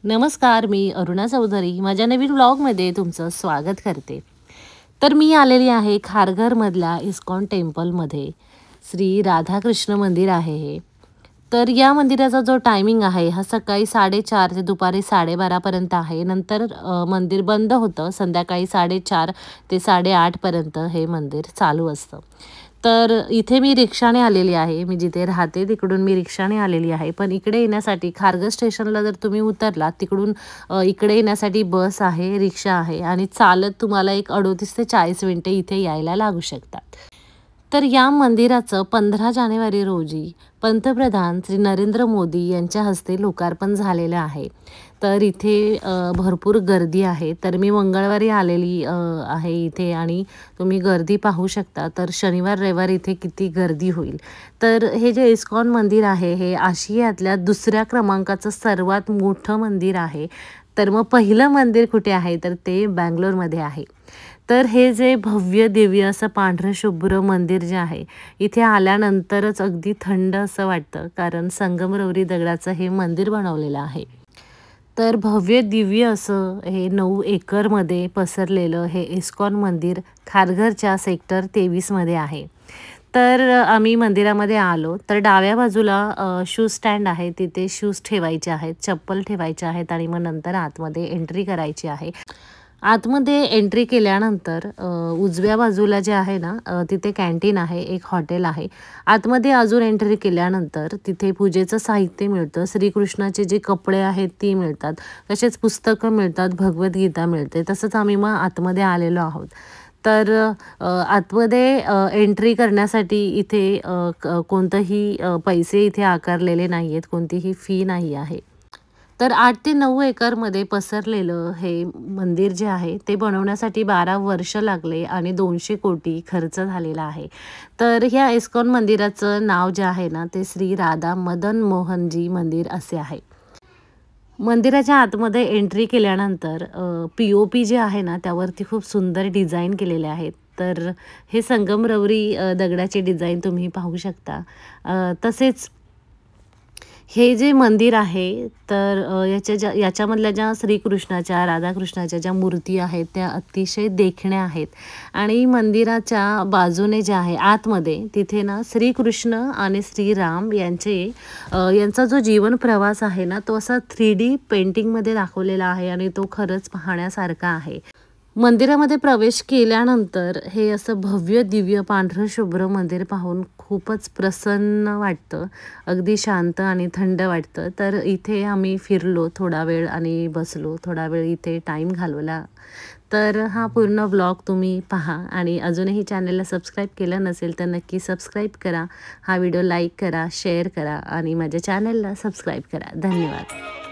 नमस्कार, मी अरुणा चौधरी माझ्या नवीन व्लॉगमध्ये तुमचं स्वागत करते. तर मी आलेली आहे खारघरमधल्या इस्कॉन टेम्पलमध्ये. श्री राधाकृष्ण मंदिर आहे हे. तर या मंदिराचा जो टायमिंग आहे हा सकाळी 4:30 ते दुपारी 12:30 पर्यंत आहे. नंतर मंदिर बंद होतं. संध्याकाळी 4:30 ते 8:30 पर्यंत हे मंदिर चालू असतं. तर इथे मी रिक्षाने आलेली आहे. मी जिथे राहते तिकडून मी रिक्षाने आलेली आहे. पण इकडे येण्यासाठी खारघर स्टेशनला जर तुम्ही उतरलात तिकडून इकडे येण्यासाठी बस आहे, रिक्षा आहे आणि चालत तुम्हाला एक 38 ते 40 मिनिटे इथे यायला लागू शकतात. तर या मंदिराचं 15 जानेवारी रोजी पंतप्रधान श्री नरेंद्र मोदी यांच्या हस्ते लोकार्पण झालेलं आहे. तर इथे भरपूर गर्दी आहे. तर मी मंगळवारी आलेली आहे इथे आणि तुम्ही गर्दी पाहू शकता. तर शनिवार रविवार इथे किती गर्दी होईल. तर हे जे इस्कॉन मंदिर आहे हे आशियातल्या दुसऱ्या क्रमांकाचं सर्वात मोठं मंदिर आहे. तर मग पहिलं मंदिर कुठे आहे तर ते बंगलोरमध्ये आहे. तर हे जे भव्य दिव्य असं पांढरं शुभ्र मंदिर जे आहे इथे आल्यानंतरच अगदी थंड असं वाटतं, कारण संगमरवरी दगडाचं हे मंदिर बनवलेलं आहे. तर भव्य दिव्य असं हे 9 एकरमध्ये पसरलेलं हे इस्कॉन मंदिर खारघरच्या सेक्टर 23 मध्ये आहे. तर आम्ही मंदिरामध्ये आलो तर डाव्या बाजूला शूज स्टँड आहे. तिथे शूज ठेवायचे आहेत, चप्पल ठेवायचे आहेत आणि मग नंतर आतमध्ये एंट्री करायची आहे. आतमध्ये एंट्री केल्यानंतर उजव्या बाजूला जे आहे ना तिथे कॅन्टीन आहे, एक हॉटेल आहे. आतमध्ये अजून एंट्री केल्यानंतर तिथे पूजेचं साहित्य मिळतं. श्रीकृष्णाचे जे कपडे आहेत ती मिळतात. तसेच पुस्तकं मिळतात, भगवद्गीता मिळते. तसंच आम्ही मग आतमध्ये आलेलो आहोत. तर आतमध्ये एंट्री करण्यासाठी इथे कोणतंही पैसे इथे आकारलेले नाही आहेत, कोणतीही फी नाही आहे. तर 8 ते 9 एकरमध्ये पसरलेलं हे मंदिर जे आहे ते बनवण्यासाठी 12 वर्ष लागले आणि 200 कोटी खर्च झालेला आहे. तर ह्या इस्कॉन मंदिराचं नाव जे आहे ना ते श्री राधा मदन मोहनजी मंदिर असे आहे. मंदिराच्या आतमध्ये एंट्री केल्यानंतर पी-ओ-पी जे आहे ना त्यावरती खूप सुंदर डिझाईन केलेले आहेत. तर हे संगमरवरी दगडाचे डिझाईन तुम्ही पाहू शकता. तसेच हे जे मंदिर आहे तर याच्यामधल्या ज्या श्रीकृष्णाच्या, राधाकृष्णाच्या ज्या मूर्ती आहेत त्या अतिशय देखण्या आहेत आणि मंदिराच्या बाजूने जे आहे आतमध्ये तिथे ना श्रीकृष्ण आणि श्रीराम यांचा जो जीवन प्रवास आहे ना तो असा 3D पेंटिंगमध्ये दाखवलेला आहे आणि तो खरंच पाहण्यासारखा आहे. मंदिरामध्ये प्रवेश केल्यानंतर हे असं भव्य दिव्य पांढरं शुभ्र मंदिर पाहून खूपच प्रसन्न वाटतं. अगदी शांत आणि थंड वाटतं. तर इथे आम्ही फिरलो थोडा वेळ आणि बसलो. थोडा वेळ इथे टाईम घालवला. तर हा पूर्ण व्लॉग तुम्ही पहा आणि अजूनही चॅनलला सबस्क्राईब केलं नसेल तर नक्की सबस्क्राईब करा. हा व्हिडिओ लाईक करा, शेअर करा आणि माझ्या चॅनलला सबस्क्राईब करा. धन्यवाद.